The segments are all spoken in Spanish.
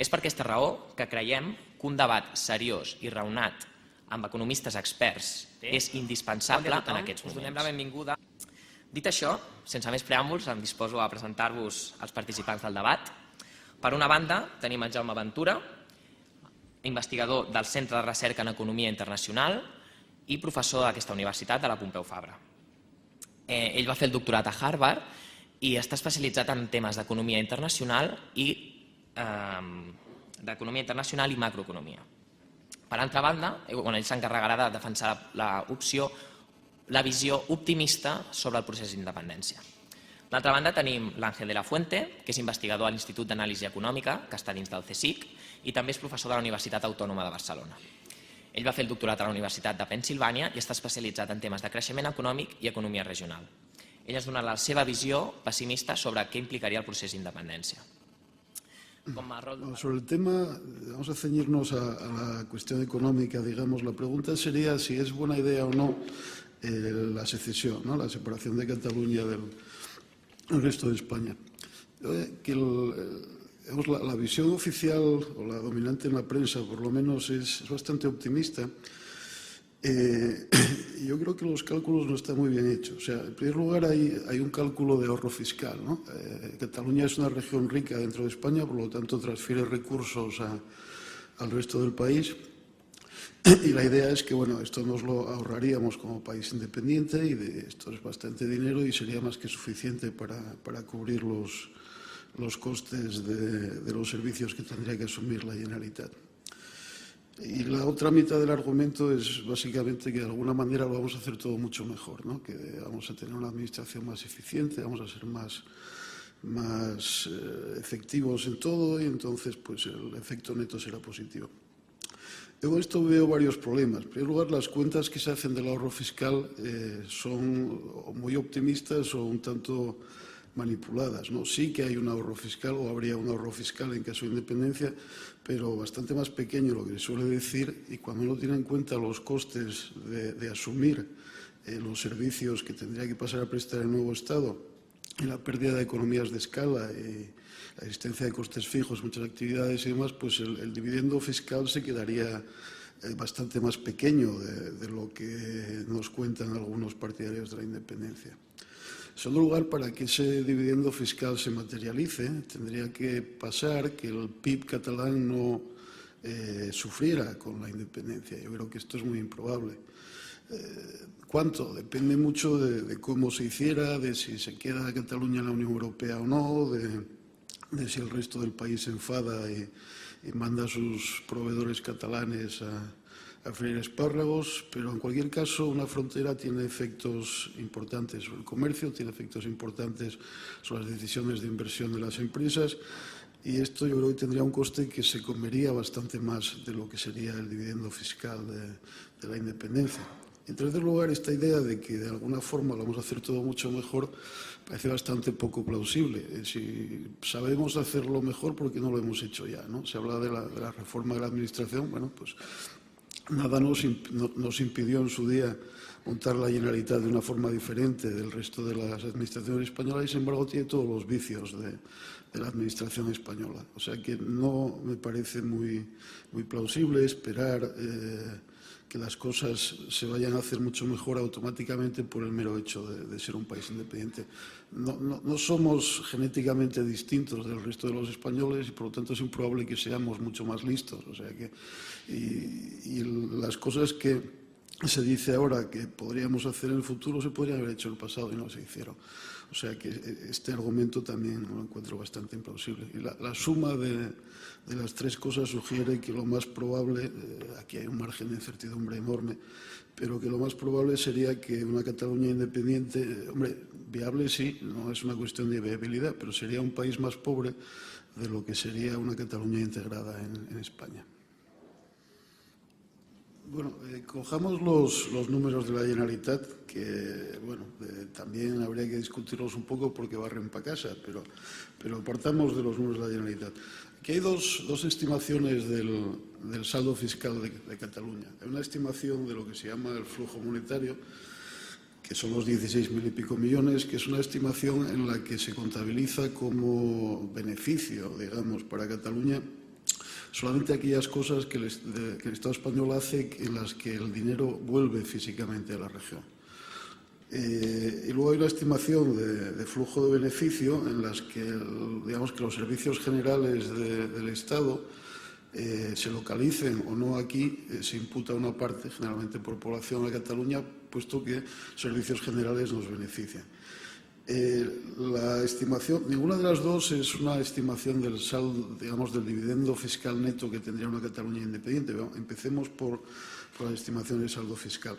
És per aquesta raó que creiem que un debat seriós i raonat amb economistes experts és indispensable en aquests moments. Us donem la benvinguda. Dit això, sense més preàmbuls, em disposo a presentar-vos els participants del debat. Per una banda, tenim en Jaume Ventura, investigador del Centre de Recerca en Economia Internacional i professor d'aquesta universitat, de la Pompeu Fabra. Ell va fer el doctorat a Harvard i està especialitzat en temes d'economia internacional i macroeconomia. Per altra banda, ell s'encarregarà de defensar la visió optimista sobre el procés d'independència. D'altra banda, tenim l'Àngel de la Fuente, que és investigador a l'Institut d'Anàlisi Econòmica, que està dins del CSIC, i també és professor de la Universitat Autònoma de Barcelona. Ell va fer el doctorat a la Universitat de Pennsilvània i està especialitzat en temes de creixement econòmic i economia regional. Ell ens donarà la seva visió pessimista sobre què implicaria el procés d'independència. Sobre el tema, vamos a ceñirnos a la cuestión económica, digamos. La pregunta sería si es buena idea o no la secesión, ¿no? La separación de Cataluña del resto de España. La visión oficial, o la dominante en la prensa, por lo menos, es bastante optimista. Yo creo que los cálculos no están muy bien hechos. O sea, en primer lugar hay un cálculo de ahorro fiscal, ¿no? Cataluña es una región rica dentro de España, por lo tanto transfiere recursos al resto del país. Y la idea es que, bueno, esto nos lo ahorraríamos como país independiente y esto es bastante dinero y sería más que suficiente para cubrir los costes de los servicios que tendría que asumir la Generalitat. Y la otra mitad del argumento es básicamente que de alguna manera lo vamos a hacer todo mucho mejor, ¿no? Que vamos a tener una administración más eficiente, vamos a ser más efectivos en todo y entonces pues el efecto neto será positivo. Yo con esto veo varios problemas. En primer lugar, las cuentas que se hacen del ahorro fiscal son muy optimistas o un tanto manipuladas, ¿no? Sí que hay un ahorro fiscal o habría un ahorro fiscal en caso de independencia, pero bastante más pequeño lo que se suele decir, y cuando uno tiene en cuenta los costes de asumir los servicios que tendría que pasar a prestar el nuevo Estado y la pérdida de economías de escala y la existencia de costes fijos, muchas actividades y demás, pues el dividendo fiscal se quedaría bastante más pequeño de lo que nos cuentan algunos partidarios de la independencia. En segundo lugar, para que ese dividendo fiscal se materialice, tendría que pasar que el PIB catalán no sufriera con la independencia. Yo creo que esto es muy improbable. ¿Cuánto? Depende mucho de cómo se hiciera, de si se queda Cataluña en la Unión Europea o no, de si el resto del país se enfada y manda a sus proveedores catalanes a freír espárragos, pero en cualquier caso una frontera tiene efectos importantes sobre el comercio, tiene efectos importantes sobre las decisiones de inversión de las empresas y esto yo creo que tendría un coste que se comería bastante más de lo que sería el dividendo fiscal de la independencia. En tercer lugar, esta idea de que de alguna forma lo vamos a hacer todo mucho mejor parece bastante poco plausible. Si sabemos hacerlo mejor, ¿por qué no lo hemos hecho ya, ¿no? Se habla de la reforma de la administración, bueno, pues nada nos impidió en su día montar la Generalitat de una forma diferente del resto de las administraciones españolas y, sin embargo, tiene todos los vicios de la administración española. O sea que no me parece muy plausible esperar que las cosas se vayan a hacer mucho mejor automáticamente por el mero hecho de ser un país independiente. No somos genéticamente distintos del resto de los españoles y por lo tanto es improbable que seamos mucho más listos. O sea que, y las cosas que se dice ahora que podríamos hacer en el futuro se podrían haber hecho en el pasado y no se hicieron. O sea que este argumento también lo encuentro bastante implausible. Y la suma de las tres cosas sugiere que lo más probable, aquí hay un margen de incertidumbre enorme, pero que lo más probable sería que una Cataluña independiente, hombre, viable sí, no es una cuestión de viabilidad, pero sería un país más pobre de lo que sería una Cataluña integrada en España. Bueno, cojamos los números de la Generalitat, que bueno, también habría que discutirlos un poco porque barren para casa, pero partamos de los números de la Generalitat. Aquí hay dos estimaciones del saldo fiscal de Cataluña. Hay una estimación de lo que se llama el flujo monetario, que son los 16.000 y pico millones, que es una estimación en la que se contabiliza como beneficio, digamos, para Cataluña solamente aquellas cosas que el Estado español hace en las que el dinero vuelve físicamente a la región. Y luego hay una estimación de flujo de beneficio en las que, digamos, que los servicios generales del Estado se localicen o no aquí, se imputa una parte, generalmente por población de Cataluña, puesto que servicios generales nos benefician. La estimación, ninguna de las dos es una estimación del saldo, digamos, del dividendo fiscal neto que tendría una Cataluña independiente. Empecemos por la estimación del saldo fiscal.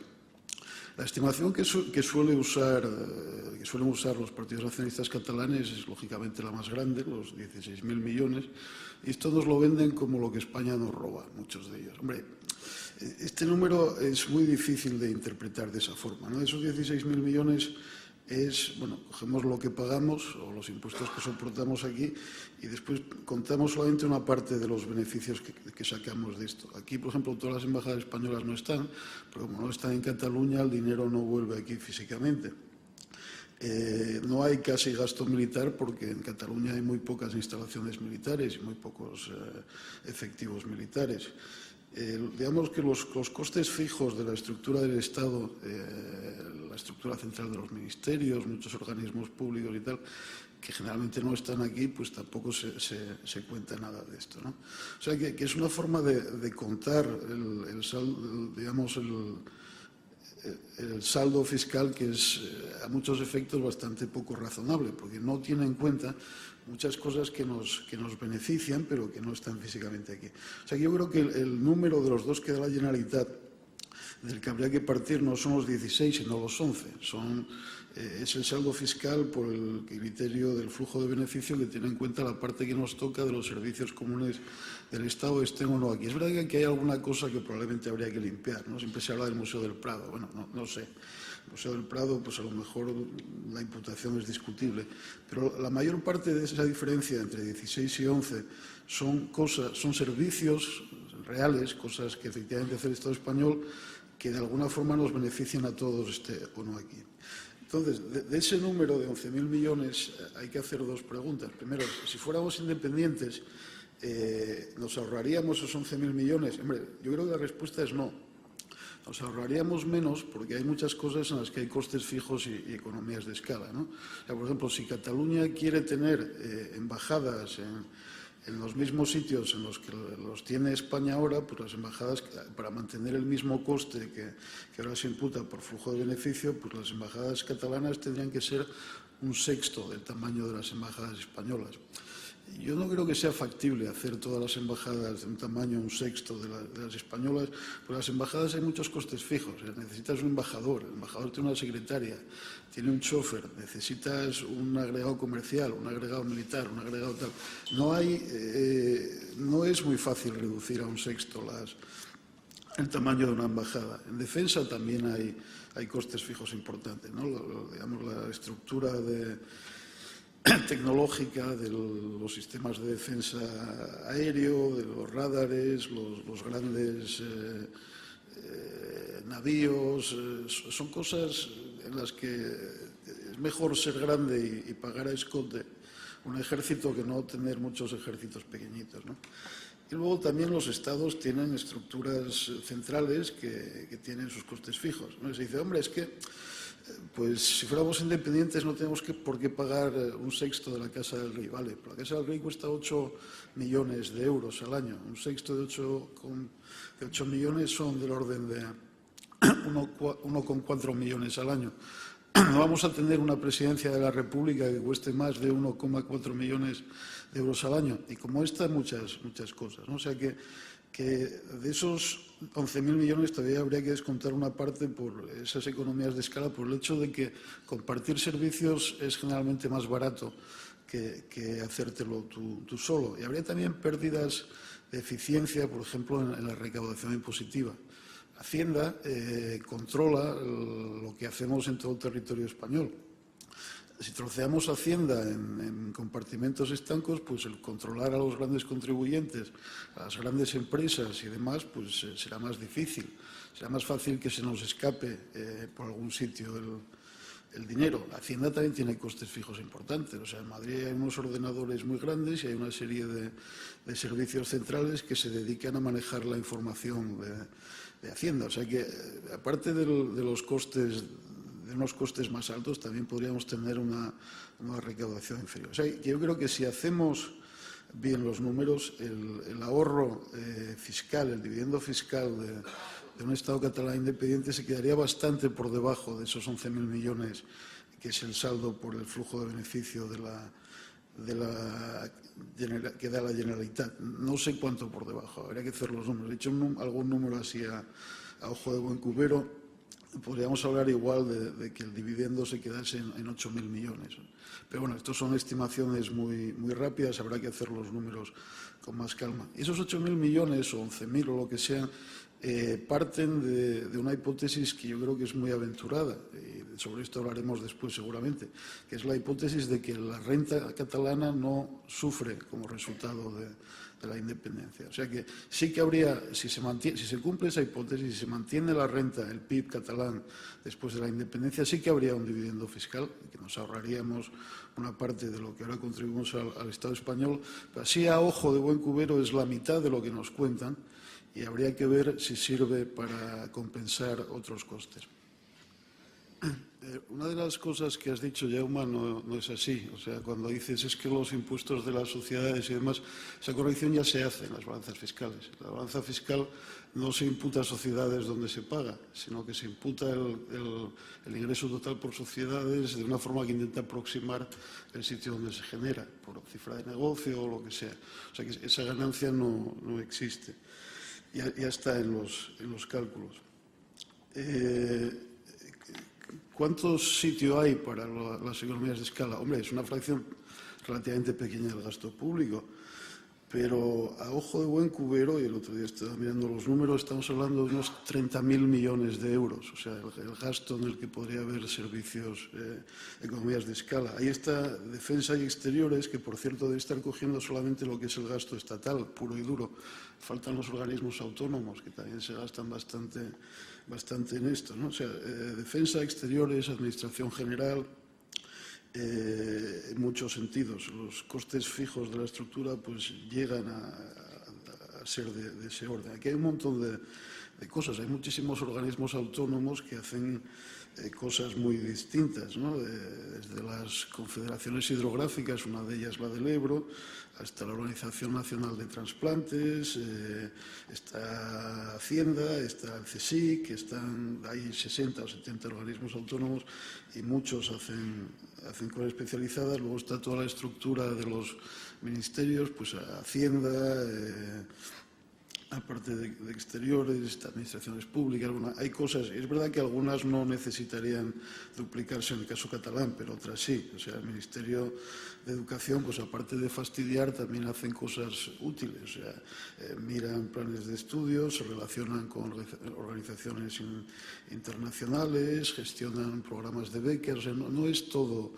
La estimación que suelen usar los partidos nacionalistas catalanes es lógicamente la más grande, los 16.000 millones, y esto nos lo venden como lo que España nos roba, muchos de ellos. Hombre, este número es muy difícil de interpretar de esa forma, ¿no? Esos 16.000 millones es, bueno, cogemos lo que pagamos o los impuestos que soportamos aquí y después contamos solamente una parte de los beneficios que sacamos de esto. Aquí, por ejemplo, todas las embajadas españolas no están, pero como no están en Cataluña, el dinero no vuelve aquí físicamente. No hay casi gasto militar porque en Cataluña hay muy pocas instalaciones militares y muy pocos efectivos militares. Digamos que los costes fijos de la estructura del Estado, la estructura central de los ministerios, muchos organismos públicos y tal, que generalmente no están aquí, pues tampoco se cuenta nada de esto, ¿no? O sea que es una forma de contar el saldo fiscal que es a muchos efectos bastante poco razonable, porque no tiene en cuenta muchas cosas que nos benefician, pero que no están físicamente aquí. O sea que yo creo que el número de los dos que da la Generalitat, del que habría que partir, no son los 16, sino los 11. Es el saldo fiscal por el criterio del flujo de beneficio que tiene en cuenta la parte que nos toca de los servicios comunes del Estado, estén o no aquí. Es verdad que aquí hay alguna cosa que probablemente habría que limpiar, ¿no? Siempre se habla del Museo del Prado. Bueno, no sé. El Museo del Prado, pues a lo mejor la imputación es discutible, pero la mayor parte de esa diferencia entre 16 y 11 son servicios reales, cosas que efectivamente hace el Estado español, que de alguna forma nos benefician a todos, esté o no aquí. Entonces, de ese número de 11.000 millones hay que hacer dos preguntas. Primero, si fuéramos independientes, ¿nos ahorraríamos esos 11.000 millones? Hombre, yo creo que la respuesta es no. Nos ahorraríamos menos porque hay muchas cosas en las que hay costes fijos y economías de escala, ¿no? O sea, por ejemplo, si Cataluña quiere tener embajadas en los mismos sitios en los que los tiene España ahora, pues las embajadas, para mantener el mismo coste que ahora se imputa por flujo de beneficio, pues las embajadas catalanas tendrían que ser un sexto del tamaño de las embajadas españolas. Yo no creo que sea factible hacer todas las embajadas de un tamaño un sexto de las españolas, porque las embajadas hay muchos costes fijos. Necesitas un embajador, el embajador tiene una secretaria, tiene un chofer, necesitas un agregado comercial, un agregado militar, un agregado tal. No es muy fácil reducir a un sexto el tamaño de una embajada. En defensa también hay costes fijos importantes, ¿no? Digamos, la estructura tecnológica de los sistemas de defensa aéreo, de los radares, los grandes navíos, son cosas en las que es mejor ser grande y pagar a escote un ejército que no tener muchos ejércitos pequeñitos, ¿no? Y luego también los estados tienen estructuras centrales que tienen sus costes fijos, ¿no? Se dice, hombre, es que pues si fuéramos independientes no tenemos por qué pagar un sexto de la Casa del Rey. Vale, pero la Casa del Rey cuesta 8 millones de euros al año. Un sexto de 8 millones son del orden de 1,4 millones al año. No vamos a tener una presidencia de la República que cueste más de 1,4 millones de euros al año. Y como esta, muchas cosas, ¿no? O sea que de esos 11.000 millones todavía habría que descontar una parte por esas economías de escala, por el hecho de que compartir servicios es generalmente más barato que hacértelo tú solo. Y habría también pérdidas de eficiencia, por ejemplo, en la recaudación impositiva. Hacienda controla lo que hacemos en todo el territorio español. Si troceamos Hacienda en compartimentos estancos, pues el controlar a los grandes contribuyentes, a las grandes empresas y demás, pues será más difícil. Será más fácil que se nos escape por algún sitio el dinero. La Hacienda también tiene costes fijos importantes. O sea, en Madrid hay unos ordenadores muy grandes y hay una serie de servicios centrales que se dedican a manejar la información de Hacienda. O sea que, aparte de los costes, de unos costes más altos, también podríamos tener una recaudación inferior. O sea, yo creo que si hacemos bien los números, el ahorro fiscal, el dividendo fiscal de un Estado catalán independiente se quedaría bastante por debajo de esos 11.000 millones, que es el saldo por el flujo de beneficio que da la Generalitat. No sé cuánto por debajo, habría que hacer los números. He hecho algún número así a ojo de buen cubero. Podríamos hablar igual de que el dividendo se quedase en 8.000 millones. Pero bueno, estos son estimaciones muy rápidas, habrá que hacer los números con más calma. Esos 8.000 millones o 11.000 o lo que sea, parten de una hipótesis que yo creo que es muy aventurada, y sobre esto hablaremos después seguramente, que es la hipótesis de que la renta catalana no sufre como resultado de la independencia. O sea que sí que habría, si se cumple esa hipótesis, si se mantiene la renta, el PIB catalán después de la independencia, sí que habría un dividendo fiscal, que nos ahorraríamos una parte de lo que ahora contribuimos al Estado español, pero así a ojo de buen cubero es la mitad de lo que nos cuentan y habría que ver si sirve para compensar otros costes. Una de las cosas que has dicho, Jaume, no es así. O sea, cuando dices es que los impuestos de las sociedades y demás, esa corrección ya se hace en las balanzas fiscales. La balanza fiscal no se imputa a sociedades donde se paga, sino que se imputa el ingreso total por sociedades de una forma que intenta aproximar el sitio donde se genera, por cifra de negocio o lo que sea. O sea, que esa ganancia no existe. Ya está en los cálculos. ¿Cuánto sitio hay para las economías de escala? Hombre, es una fracción relativamente pequeña del gasto público, pero a ojo de buen cubero, y el otro día estaba mirando los números, estamos hablando de unos 30.000 millones de euros, o sea, el gasto en el que podría haber servicios, economías de escala. Ahí está defensa y exteriores, que por cierto debe estar cogiendo solamente lo que es el gasto estatal, puro y duro. Faltan los organismos autónomos, que también se gastan bastante en esto, ¿no? O sea, defensa, exteriores, administración general, en muchos sentidos. Los costes fijos de la estructura pues llegan a ser de ese orden. Aquí hay un montón de cosas. Hay muchísimos organismos autónomos que hacen cosas muy distintas, ¿no? Desde las confederaciones hidrográficas, una de ellas la del Ebro, hasta la Organización Nacional de Transplantes, está Hacienda, está el CSIC, hay 60 o 70 organismos autónomos y muchos hacen cosas especializadas. Luego está toda la estructura de los ministerios, pues Hacienda, aparte de exteriores, administraciones públicas. Bueno, hay cosas, es verdad que algunas no necesitarían duplicarse en el caso catalán, pero otras sí. O sea, el Ministerio de Educación, pues aparte de fastidiar, también hacen cosas útiles. O sea, miran planes de estudios, se relacionan con organizaciones internacionales, gestionan programas de becas. O sea, no es todo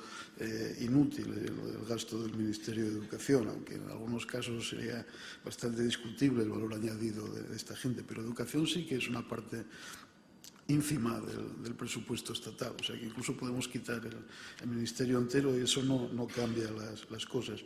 inútil el gasto del Ministerio de Educación, aunque en algunos casos sería bastante discutible el valor añadido de esta gente, pero educación sí que es una parte ínfima del presupuesto estatal, o sea que incluso podemos quitar el ministerio entero y eso no cambia las cosas.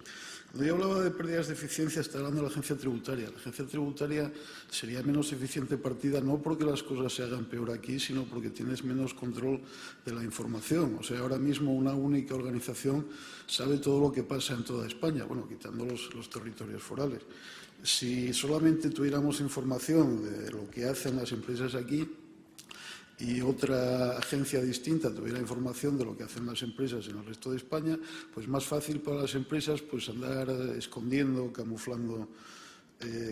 Cuando yo hablaba de pérdidas de eficiencia, estaba hablando de la agencia tributaria. La agencia tributaria sería menos eficiente partida no porque las cosas se hagan peor aquí, sino porque tienes menos control de la información. O sea, ahora mismo una única organización sabe todo lo que pasa en toda España, bueno, quitando los territorios forales. Si solamente tuviéramos información de lo que hacen las empresas aquí y otra agencia distinta tuviera información de lo que hacen las empresas en el resto de España, pues más fácil para las empresas pues andar escondiendo, camuflando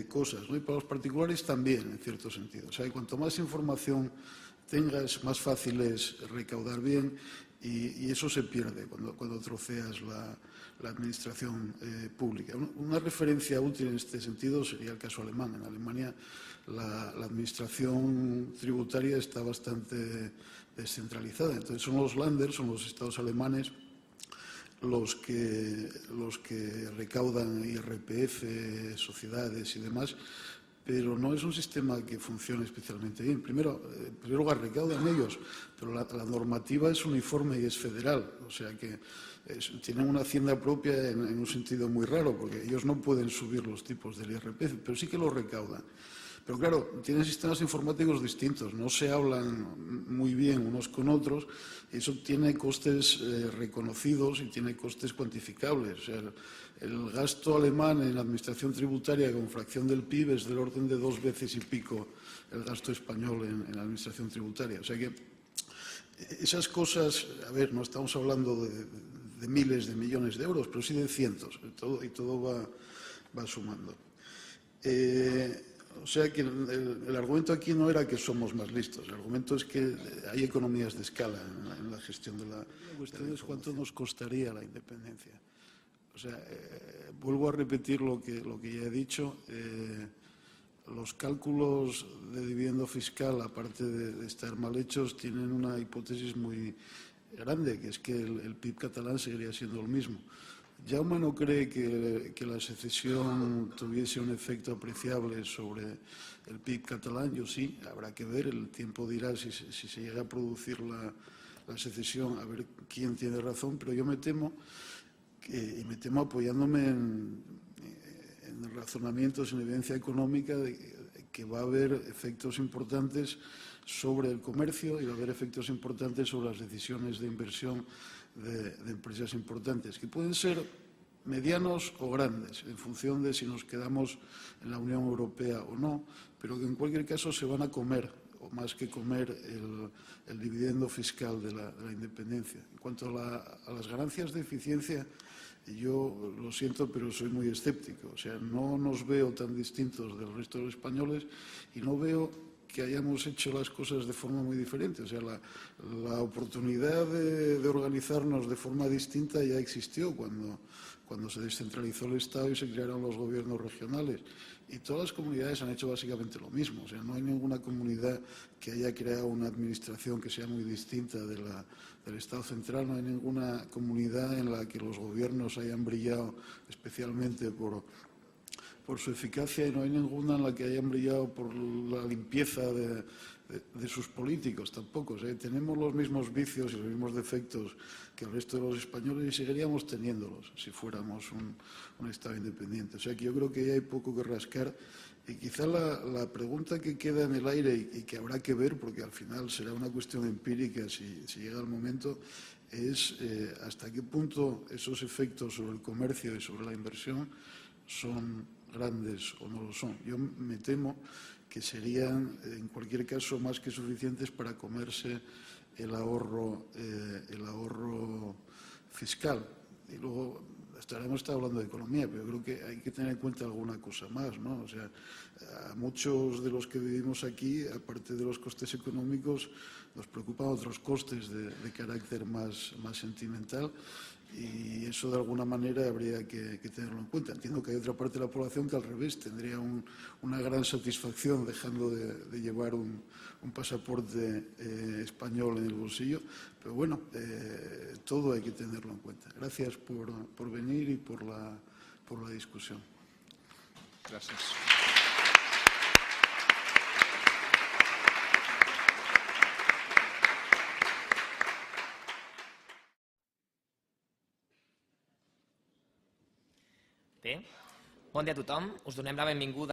cosas, ¿no? Y para los particulares también, en cierto sentido. O sea, que cuanto más información tengas, más fácil es recaudar bien y eso se pierde cuando troceas la administración pública. Una referencia útil en este sentido sería el caso alemán. En Alemania la administración tributaria está bastante descentralizada. Entonces son los Länder, son los estados alemanes, los que recaudan IRPF, sociedades y demás, pero no es un sistema que funcione especialmente bien. Primero, en primer lugar, recaudan ellos, pero la normativa es uniforme y es federal, o sea que tienen una hacienda propia en un sentido muy raro, porque ellos no pueden subir los tipos del IRPF, pero sí que lo recaudan. Pero claro, tienen sistemas informáticos distintos, no se hablan muy bien unos con otros, y eso tiene costes reconocidos y tiene costes cuantificables. O sea, el gasto alemán en la administración tributaria con fracción del PIB es del orden de 2 veces y pico el gasto español en la administración tributaria. O sea que esas cosas, a ver, no estamos hablando de miles de millones de euros, pero sí de cientos, y todo va sumando. O sea que el argumento aquí no era que somos más listos, el argumento es que hay economías de escala en la gestión de la... La cuestión es cuánto nos costaría la independencia. O sea, vuelvo a repetir lo que ya he dicho. Los cálculos de dividendo fiscal, aparte de estar mal hechos, tienen una hipótesis muy grande, que es que el PIB catalán seguiría siendo el mismo. Jaume no cree que la secesión tuviese un efecto apreciable sobre el PIB catalán. Yo sí, habrá que ver, el tiempo dirá si se llega a producir la secesión, a ver quién tiene razón, pero yo me temo, y me temo apoyándome en razonamientos en evidencia económica, de que va a haber efectos importantes sobre el comercio y va a haber efectos importantes sobre las decisiones de inversión de empresas importantes, que pueden ser medianos o grandes, en función de si nos quedamos en la Unión Europea o no, pero que en cualquier caso se van a comer, o más que comer, el dividendo fiscal de la independencia. En cuanto a las ganancias de eficiencia, yo lo siento, pero soy muy escéptico. O sea, no nos veo tan distintos del resto de los españoles y no veo que hayamos hecho las cosas de forma muy diferente. O sea, la oportunidad de organizarnos de forma distinta ya existió cuando se descentralizó el Estado y se crearon los gobiernos regionales. Y todas las comunidades han hecho básicamente lo mismo. O sea, no hay ninguna comunidad que haya creado una administración que sea muy distinta del Estado central. No hay ninguna comunidad en la que los gobiernos hayan brillado especialmente por su eficacia, y no hay ninguna en la que hayan brillado por la limpieza de sus políticos tampoco. O sea, tenemos los mismos vicios y los mismos defectos que el resto de los españoles y seguiríamos teniéndolos si fuéramos un Estado independiente. O sea, que yo creo que ya hay poco que rascar, y quizá la pregunta que queda en el aire y que habrá que ver, porque al final será una cuestión empírica si llega el momento, es hasta qué punto esos efectos sobre el comercio y sobre la inversión son grandes o no lo son. Yo me temo que serían, en cualquier caso, más que suficientes para comerse el ahorro fiscal. Y luego hemos estado hablando de economía, pero creo que hay que tener en cuenta alguna cosa más, ¿no? O sea, a muchos de los que vivimos aquí, aparte de los costes económicos, nos preocupan otros costes de carácter más sentimental, y eso de alguna manera habría que tenerlo en cuenta. Entiendo que hay otra parte de la población que al revés tendría una gran satisfacción dejando de llevar un pasaporte español en el bolsillo, pero bueno, todo hay que tenerlo en cuenta. Gracias por venir y por la discusión. Gracias. Bé, bon dia a tothom. Us donem la benvinguda